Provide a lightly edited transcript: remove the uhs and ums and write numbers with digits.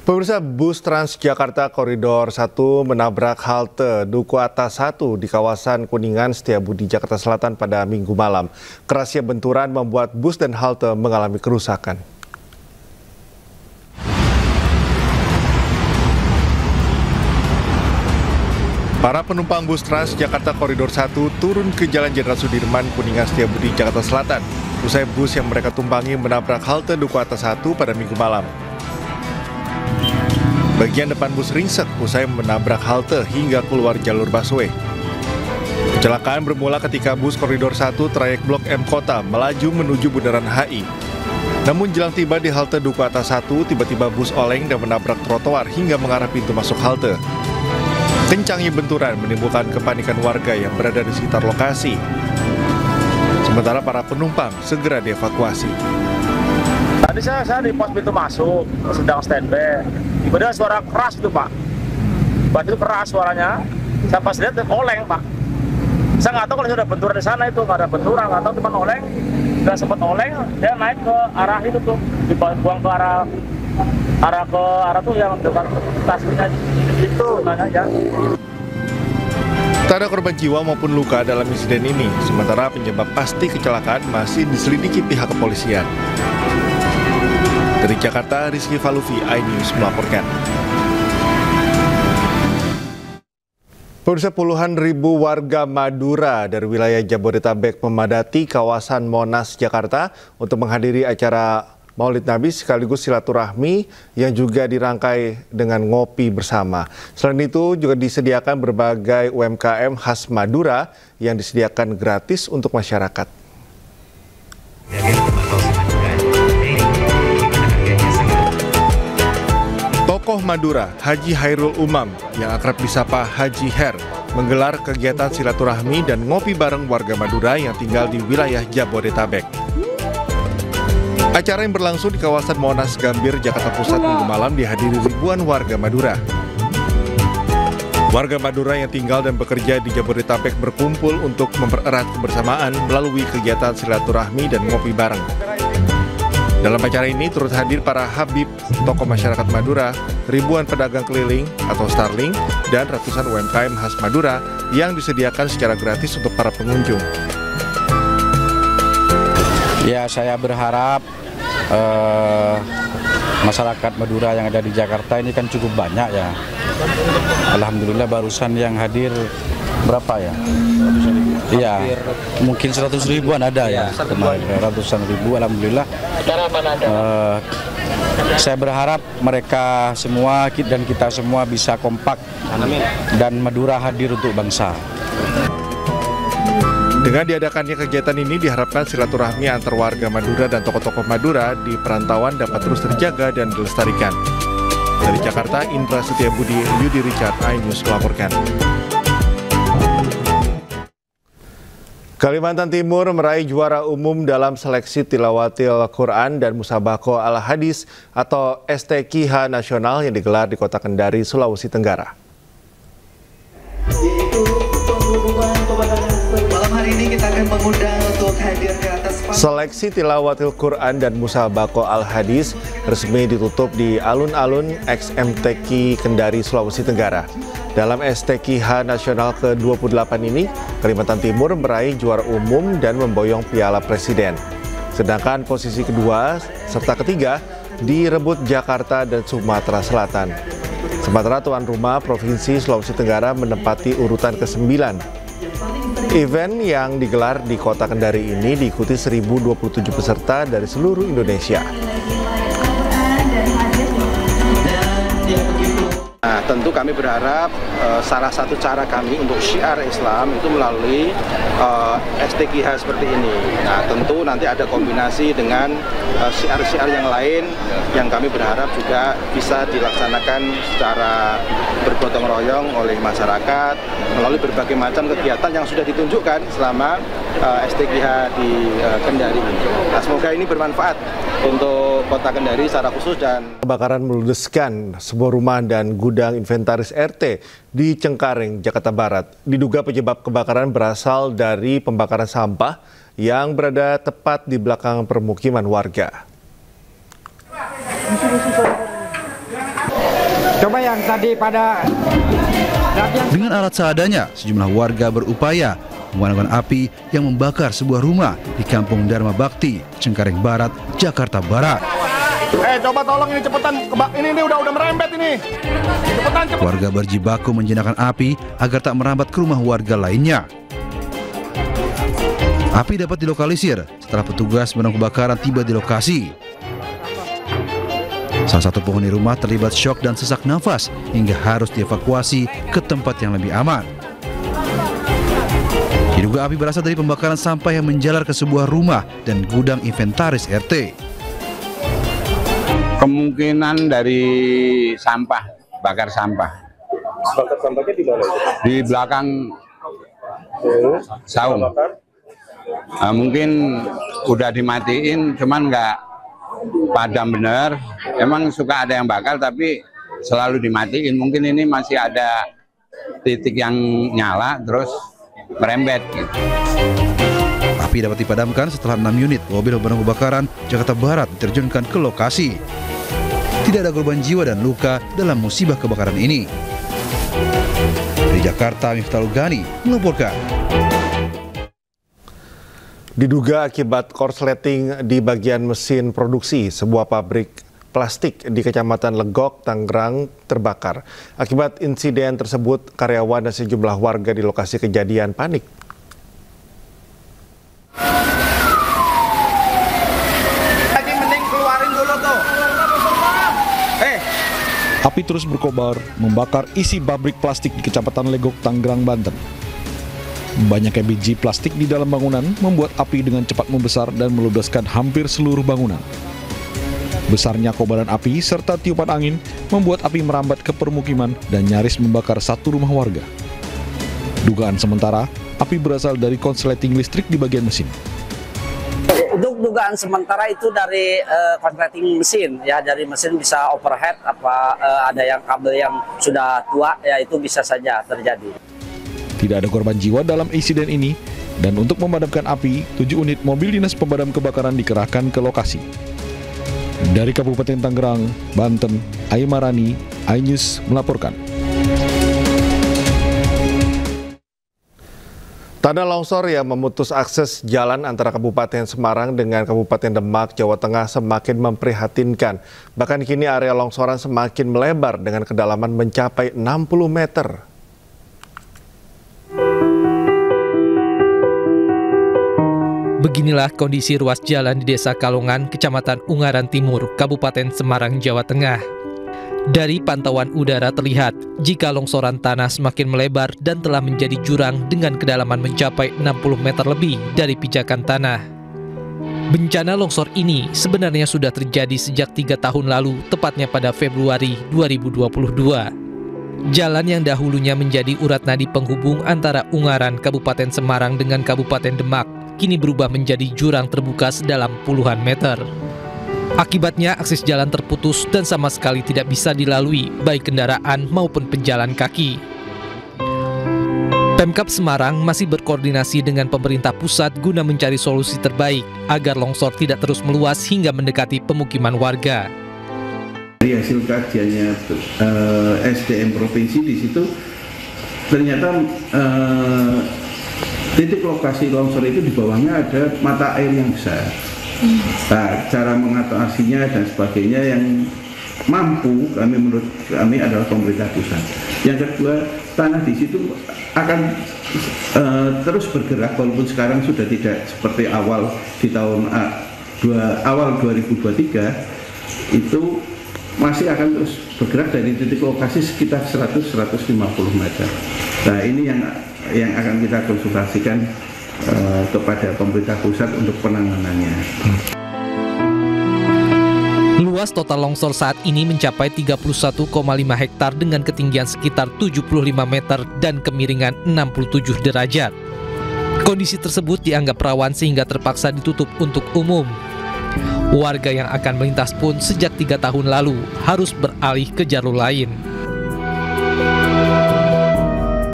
Pemirsa, bus Transjakarta Koridor 1 menabrak halte Duku Atas 1 di kawasan Kuningan Setiabudi, Jakarta Selatan pada Minggu malam. Kerasnya benturan membuat bus dan halte mengalami kerusakan. Para penumpang bus Transjakarta Koridor 1 turun ke Jalan Jenderal Sudirman, Kuningan Setiabudi, Jakarta Selatan. Usai bus yang mereka tumpangi menabrak halte Duku Atas 1 pada Minggu malam. Bagian depan bus ringsek usai menabrak halte hingga keluar jalur busway. Kecelakaan bermula ketika bus Koridor 1 trayek Blok M Kota melaju menuju Bundaran HI. Namun jelang tiba di halte Duku Atas 1, tiba-tiba bus oleng dan menabrak trotoar hingga mengarah pintu masuk halte. Kencangnya benturan menimbulkan kepanikan warga yang berada di sekitar lokasi. Sementara para penumpang segera dievakuasi. Tadi saya di pos pintu masuk, sedang standby. Tiba-tiba suara keras itu, Pak. Pak, itu keras suaranya. Saya pas lihat oleng, Pak. Saya nggak tahu kalau sudah benturan di sana itu, nggak ada benturan, nggak tahu cuma oleng. Dan sempat oleng, dia naik ke arah itu tuh, dibuang ke arah tuh yang dekat stasiunnya itu, nanya ya. Tak ada korban jiwa maupun luka dalam insiden ini, sementara penyebab pasti kecelakaan masih diselidiki pihak kepolisian. Dari Jakarta, Rizky Falufi, iNews melaporkan. Pemirsa, puluhan ribu warga Madura dari wilayah Jabodetabek memadati kawasan Monas, Jakarta untuk menghadiri acara Maulid Nabi sekaligus silaturahmi yang juga dirangkai dengan ngopi bersama. Selain itu juga disediakan berbagai UMKM khas Madura yang disediakan gratis untuk masyarakat. Tokoh Madura, Haji Hairul Umam, yang akrab disapa Haji Her, menggelar kegiatan silaturahmi dan ngopi bareng warga Madura yang tinggal di wilayah Jabodetabek. Acara yang berlangsung di kawasan Monas Gambir, Jakarta Pusat Minggu malam dihadiri ribuan warga Madura. Warga Madura yang tinggal dan bekerja di Jabodetabek berkumpul untuk mempererat kebersamaan melalui kegiatan silaturahmi dan ngopi bareng. Dalam acara ini turut hadir para habib, tokoh masyarakat Madura, ribuan pedagang keliling atau starling, dan ratusan UMKM khas Madura yang disediakan secara gratis untuk para pengunjung. Ya, saya berharap masyarakat Madura yang ada di Jakarta ini kan cukup banyak ya. Alhamdulillah barusan yang hadir berapa ya? Iya, mungkin 100 ribuan ada ya, ratusan ribu. Alhamdulillah. Saya berharap mereka semua dan kita semua bisa kompak dan Madura hadir untuk bangsa. Dengan diadakannya kegiatan ini diharapkan silaturahmi antar warga Madura dan tokoh-tokoh Madura di perantauan dapat terus terjaga dan dilestarikan. Dari Jakarta, Indra Setiabudi, Yudi Richard, iNews melaporkan. Kalimantan Timur meraih juara umum dalam seleksi Tilawatil Quran dan Musabaqah Al-Hadis atau STQH nasional yang digelar di Kota Kendari, Sulawesi Tenggara. Malam hari ini kita akan mengundang untuk hadir di atas Seleksi Tilawatil Quran dan Musabaqah Al-Hadis resmi ditutup di alun-alun XMTQ Kendari, Sulawesi Tenggara. Dalam STQH nasional ke-28 ini, Kalimantan Timur meraih juara umum dan memboyong Piala Presiden. Sedangkan posisi kedua serta ketiga direbut Jakarta dan Sumatera Selatan. Sementara tuan rumah Provinsi Sulawesi Tenggara menempati urutan ke-9. Event yang digelar di Kota Kendari ini diikuti 1.027 peserta dari seluruh Indonesia. Nah, tentu kami berharap salah satu cara kami untuk syiar Islam itu melalui STQH seperti ini. Nah, tentu nanti ada kombinasi dengan syiar-syiar yang lain yang kami berharap juga bisa dilaksanakan secara bergotong royong oleh masyarakat melalui berbagai macam kegiatan yang sudah ditunjukkan selama STQH di Kendari ini. Nah, semoga ini bermanfaat untuk Kota Kendari secara khusus. Dan kebakaran meludeskan sebuah rumah dan gudang inventaris RT di Cengkareng, Jakarta Barat. Diduga penyebab kebakaran berasal dari pembakaran sampah yang berada tepat di belakang permukiman warga. Coba yang tadi pada... Dengan alat seadanya, sejumlah warga berupaya memadamkan api yang membakar sebuah rumah di Kampung Dharma Bakti, Cengkareng Barat, Jakarta Barat. Coba tolong ini cepetan, ini udah merembet ini. Cepetan. Warga berjibaku menjinakkan api agar tak merambat ke rumah warga lainnya. Api dapat dilokalisir setelah petugas pemadam kebakaran tiba di lokasi. Salah satu penghuni rumah terlibat syok dan sesak nafas hingga harus dievakuasi ke tempat yang lebih aman. Diduga api berasal dari pembakaran sampah yang menjalar ke sebuah rumah dan gudang inventaris RT. Kemungkinan dari sampah, bakar sampah. Bakar sampahnya di mana? Di belakang saung. Mungkin udah dimatiin, cuman nggak padam bener. Emang suka ada yang bakal, tapi selalu dimatiin. Mungkin ini masih ada titik yang nyala, terus merembet. Gitu. Api dapat dipadamkan setelah 6 unit mobil pemadam kebakaran Jakarta Barat diterjunkan ke lokasi. Tidak ada korban jiwa dan luka dalam musibah kebakaran ini. Dari Jakarta, Miftahul Ghani melaporkan. Diduga akibat korsleting di bagian mesin produksi, sebuah pabrik plastik di Kecamatan Legok, Tangerang terbakar. Akibat insiden tersebut, karyawan dan sejumlah warga di lokasi kejadian panik. Api terus berkobar, membakar isi pabrik plastik di Kecamatan Legok, Tangerang, Banten. Banyaknya biji plastik di dalam bangunan membuat api dengan cepat membesar dan meludeskan hampir seluruh bangunan. Besarnya kobaran api serta tiupan angin membuat api merambat ke permukiman dan nyaris membakar satu rumah warga. Dugaan sementara, api berasal dari konsleting listrik di bagian mesin. Untuk dugaan sementara itu dari konsleting mesin, ya dari mesin bisa overhead, ada yang kabel yang sudah tua, ya itu bisa saja terjadi. Tidak ada korban jiwa dalam insiden ini, dan untuk memadamkan api, 7 unit mobil dinas pemadam kebakaran dikerahkan ke lokasi. Dari Kabupaten Tangerang, Banten, Aimarani, iNews melaporkan. Tanah longsor yang memutus akses jalan antara Kabupaten Semarang dengan Kabupaten Demak, Jawa Tengah semakin memprihatinkan. Bahkan kini area longsoran semakin melebar dengan kedalaman mencapai 60 meter. Beginilah kondisi ruas jalan di Desa Kalongan, Kecamatan Ungaran Timur, Kabupaten Semarang, Jawa Tengah. Dari pantauan udara terlihat jika longsoran tanah semakin melebar dan telah menjadi jurang dengan kedalaman mencapai 60 meter lebih dari pijakan tanah. Bencana longsor ini sebenarnya sudah terjadi sejak 3 tahun lalu, tepatnya pada Februari 2022. Jalan yang dahulunya menjadi urat nadi penghubung antara Ungaran, Kabupaten Semarang dengan Kabupaten Demak, kini berubah menjadi jurang terbuka sedalam puluhan meter. Akibatnya akses jalan terputus dan sama sekali tidak bisa dilalui baik kendaraan maupun pejalan kaki. Pemkab Semarang masih berkoordinasi dengan pemerintah pusat guna mencari solusi terbaik agar longsor tidak terus meluas hingga mendekati pemukiman warga. Dari hasil kajiannya SDM provinsi di situ ternyata titik lokasi longsor itu di bawahnya ada mata air yang besar. Nah, cara mengatasinya dan sebagainya yang mampu menurut kami adalah pemerintah pusat. Yang kedua, tanah di situ akan terus bergerak walaupun sekarang sudah tidak seperti awal di tahun awal 2023 itu masih akan terus bergerak dari titik lokasi sekitar 100-150 meter. Nah, ini yang akan kita konsultasikan kepada pemerintah pusat untuk penanganannya. Luas total longsor saat ini mencapai 31,5 hektar dengan ketinggian sekitar 75 meter dan kemiringan 67 derajat. Kondisi tersebut dianggap rawan sehingga terpaksa ditutup untuk umum. Warga yang akan melintas pun sejak 3 tahun lalu harus beralih ke jalur lain.